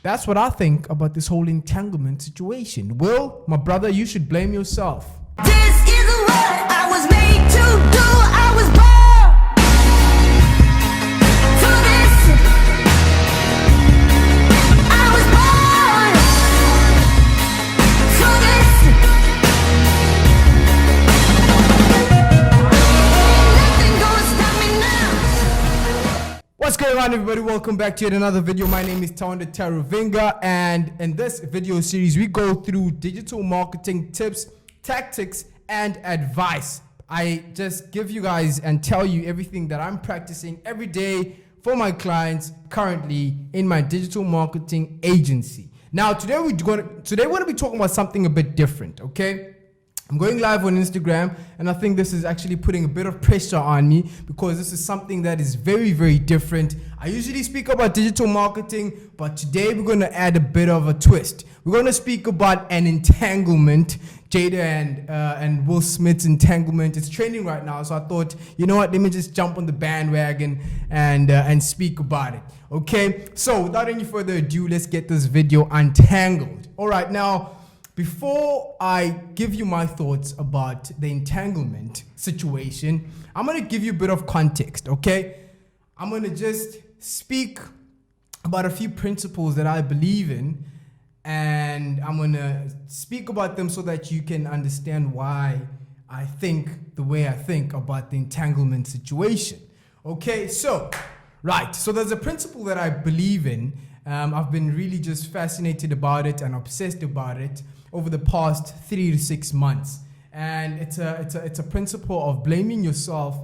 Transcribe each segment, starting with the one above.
that's what I think about this whole entanglement situation. Will, my brother, you should blame yourself. This is what I was made to do. I was born for this. I was born for this. Nothing gonna stop me now. What's going on, everybody? Welcome back to yet another video. My name is Tonda Taravinga, and in this video series we go through digital marketing tips, tactics, and advice. I just give you guys and tell you everything that I'm practicing every day for my clients currently in my digital marketing agency. Now today we're going to be talking about something a bit different, okay? I'm going live on Instagram, and I think this is actually putting a bit of pressure on me because this is something that is very, very different. I usually speak about digital marketing, but today we're going to add a bit of a twist. We're going to speak about an entanglement, Jada and Will Smith's entanglement. It's trending right now, so I thought, you know what, let me just jump on the bandwagon and speak about it. Okay, so without any further ado, let's get this video untangled. All right, now, before I give you my thoughts about the entanglement situation, I'm going to give you a bit of context, okay? I'm going to just speak about a few principles that I believe in, and I'm going to speak about them so that you can understand why I think the way I think about the entanglement situation. Okay, so, right. So there's a principle that I believe in. I've been really just fascinated about it and obsessed about it over the past 3 to 6 months, and it's a principle of blaming yourself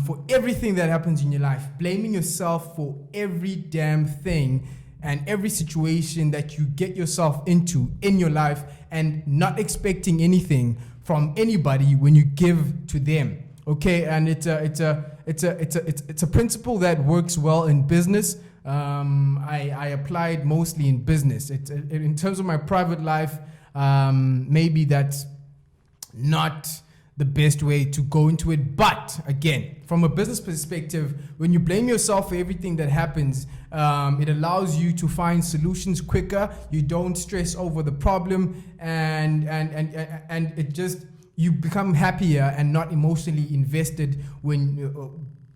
for everything that happens in your life, blaming yourself for every damn thing and every situation that you get yourself into in your life, and not expecting anything from anybody when you give to them. Okay, and it's a principle that works well in business. I applied mostly in business. In terms of my private life, maybe that's not the best way to go into it. But again, from a business perspective, when you blame yourself for everything that happens, it allows you to find solutions quicker. You don't stress over the problem, and it just, you become happier and not emotionally invested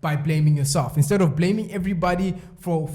by blaming yourself. Instead of blaming everybody for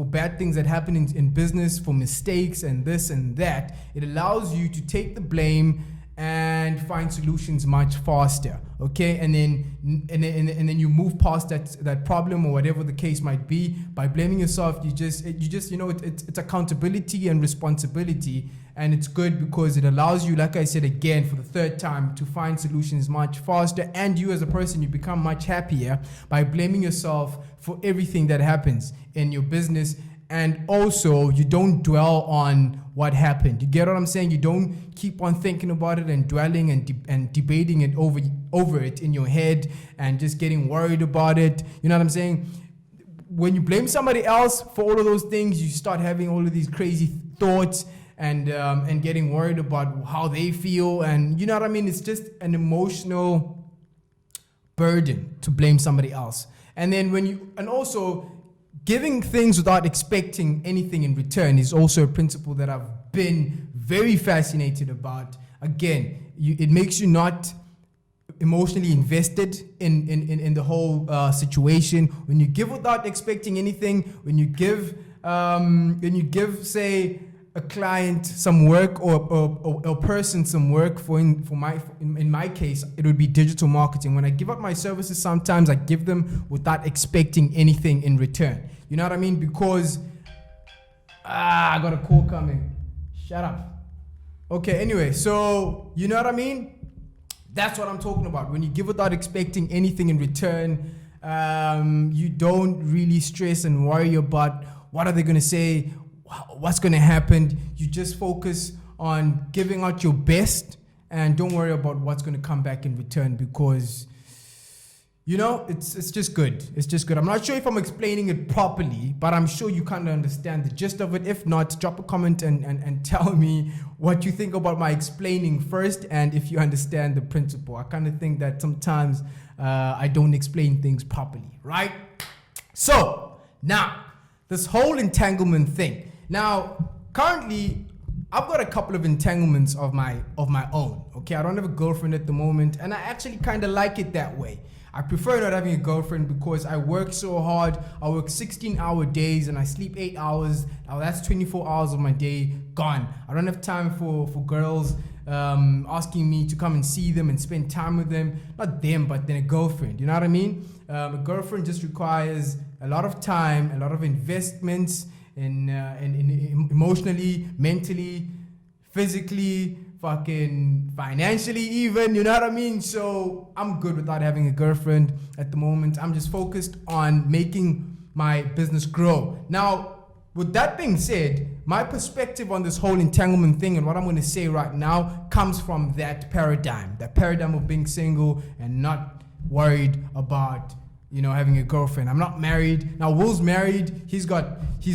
bad things that happen in business, for mistakes and this and that, it allows you to take the blame and find solutions much faster. Okay, and then you move past that problem or whatever the case might be. By blaming yourself, you just you know, it's accountability and responsibility, and it's good because it allows you, like I said again for the third time, to find solutions much faster, and you as a person, you become much happier by blaming yourself for everything that happens in your business. And also, you don't dwell on what happened. You get what I'm saying? You don't keep on thinking about it and dwelling and debating it over it in your head and just getting worried about it. You know what I'm saying? When you blame somebody else for all of those things, you start having all of these crazy thoughts and getting worried about how they feel. And you know what I mean? It's just an emotional burden to blame somebody else. And then also, giving things without expecting anything in return is also a principle that I've been very fascinated about. Again, it makes you not emotionally invested in the whole situation. When you give without expecting anything, when you give say a client some work or a person some work, in my case it would be digital marketing. When I give up my services, sometimes I give them without expecting anything in return. You know what I mean? Because I got a call coming. Shut up. Okay, anyway, so you know what I mean? That's what I'm talking about. When you give without expecting anything in return, you don't really stress and worry about what are they going to say, what's going to happen. You just focus on giving out your best and don't worry about what's going to come back in return, because you know, it's just good. It's just good. I'm not sure if I'm explaining it properly, but I'm sure you kind of understand the gist of it. If not, drop a comment and tell me what you think about my explaining first, and if you understand the principle. I kind of think that sometimes I don't explain things properly, right? So now, this whole entanglement thing, Now, currently, I've got a couple of entanglements of my own. Okay, I don't have a girlfriend at the moment, and I actually kind of like it that way. I prefer not having a girlfriend because I work so hard. I work 16-hour days and I sleep 8 hours. Now that's 24 hours of my day gone. I don't have time for girls asking me to come and see them and spend time with them. Not them, but then a girlfriend. You know what I mean? A girlfriend just requires a lot of time, a lot of investments in emotionally, mentally, physically, fucking financially even, you know what I mean? So I'm good without having a girlfriend at the moment. I'm just focused on making my business grow. Now, with that being said, my perspective on this whole entanglement thing and what I'm going to say right now comes from that paradigm of being single and not worried about, you know, having a girlfriend. I'm not married. Now, Will's married. He's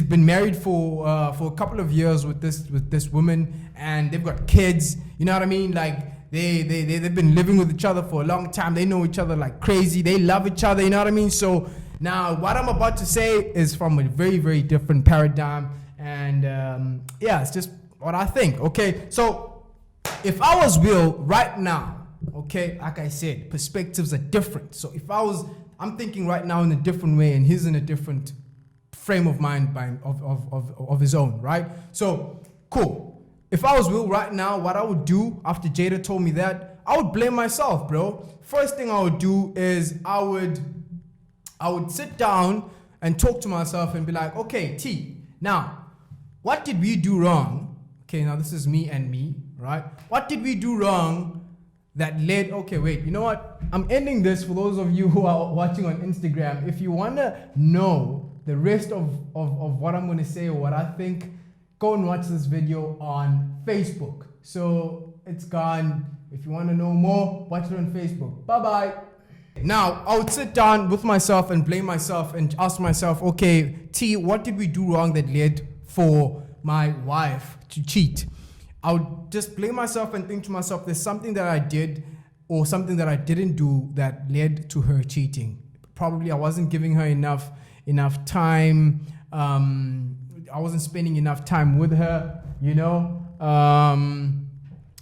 been married for a couple of years with this woman, and they've got kids. You know what I mean? Like they've been living with each other for a long time. They know each other like crazy. They love each other. You know what I mean? So now what I'm about to say is from a very, very different paradigm, and yeah, it's just what I think. Okay, so if I was Will right now, okay, like I said, perspectives are different. So if I'm thinking right now in a different way, and he's in a different frame of mind of his own, right? So, cool. If I was Will right now, what I would do after Jada told me that, I would blame myself, bro. First thing I would do is I would sit down and talk to myself and be like, okay, T, now, what did we do wrong? Okay, now this is me and me, right? What did we do wrong that led, okay, wait, you know what? I'm ending this for those of you who are watching on Instagram. If you want to know the rest of what I'm going to say or what I think, go and watch this video on Facebook. So it's gone. If you want to know more, watch it on Facebook. Bye-bye. Now, I would sit down with myself and blame myself and ask myself, okay, T, what did we do wrong that led for my wife to cheat? I would just blame myself and think to myself, there's something that I did or something that I didn't do that led to her cheating. Probably I wasn't giving her enough time. I wasn't spending enough time with her, you know.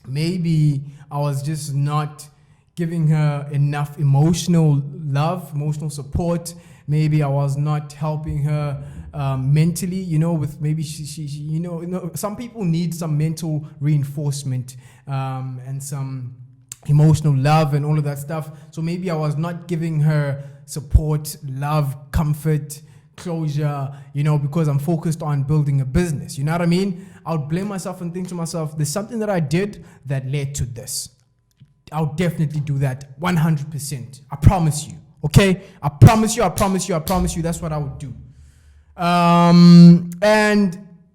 Maybe I was just not giving her enough emotional love, emotional support. Maybe I was not helping her mentally, you know, with maybe she you know, some people need some mental reinforcement and some emotional love and all of that stuff. So maybe I was not giving her support, love, comfort, closure, you know, because I'm focused on building a business. You know what I mean? I would blame myself and think to myself, there's something that I did that led to this. I'll definitely do that 100%. I promise you. Okay? I promise you. That's what I would do.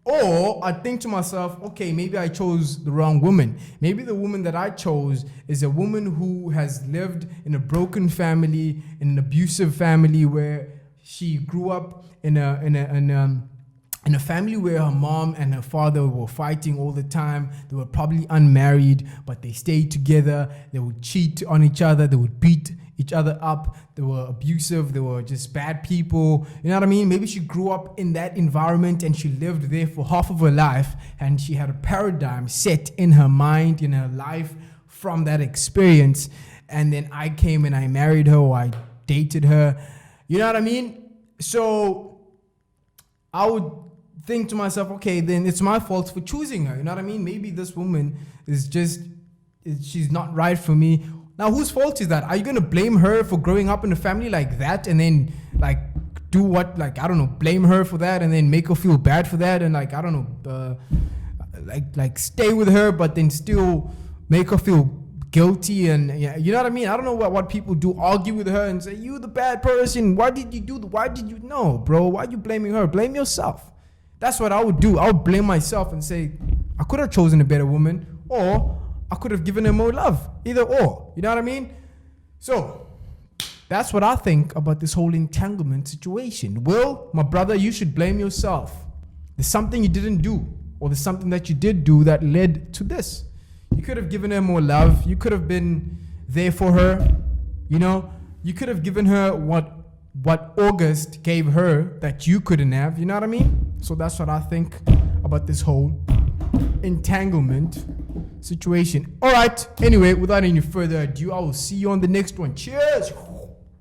Or I think to myself, okay, maybe I chose the wrong woman. Maybe the woman that I chose is a woman who has lived in a broken family, in an abusive family where she grew up in a family where her mom and her father were fighting all the time. They were probably unmarried, but they stayed together. They would cheat on each other. They would beat each other up. They were abusive. They were just bad people. You know what I mean? Maybe she grew up in that environment and she lived there for half of her life, and she had a paradigm set in her mind, in her life from that experience. And then I came and I married her, or I dated her. You know what I mean? So I would think to myself, okay, then it's my fault for choosing her. You know what I mean? Maybe this woman she's not right for me. Now, whose fault is that? Are you going to blame her for growing up in a family like that and then like do what, like, I don't know, blame her for that and then make her feel bad for that and like, I don't know, like stay with her but then still make her feel guilty? And yeah, you know what I mean? I don't know what people do, argue with her and say, you the bad person, why did you no, bro, why are you blaming her? Blame yourself. That's what I would do. I would blame myself and say, I could have chosen a better woman, or I could have given her more love. Either or. You know what I mean? So that's what I think about this whole entanglement situation. Will, my brother, you should blame yourself. There's something you didn't do, or there's something that you did do that led to this. You could have given her more love. You could have been there for her. You know, you could have given her what August gave her that you couldn't have. You know what I mean? So that's what I think. about this whole entanglement situation. All right. Anyway, without any further ado, I will see you on the next one. Cheers.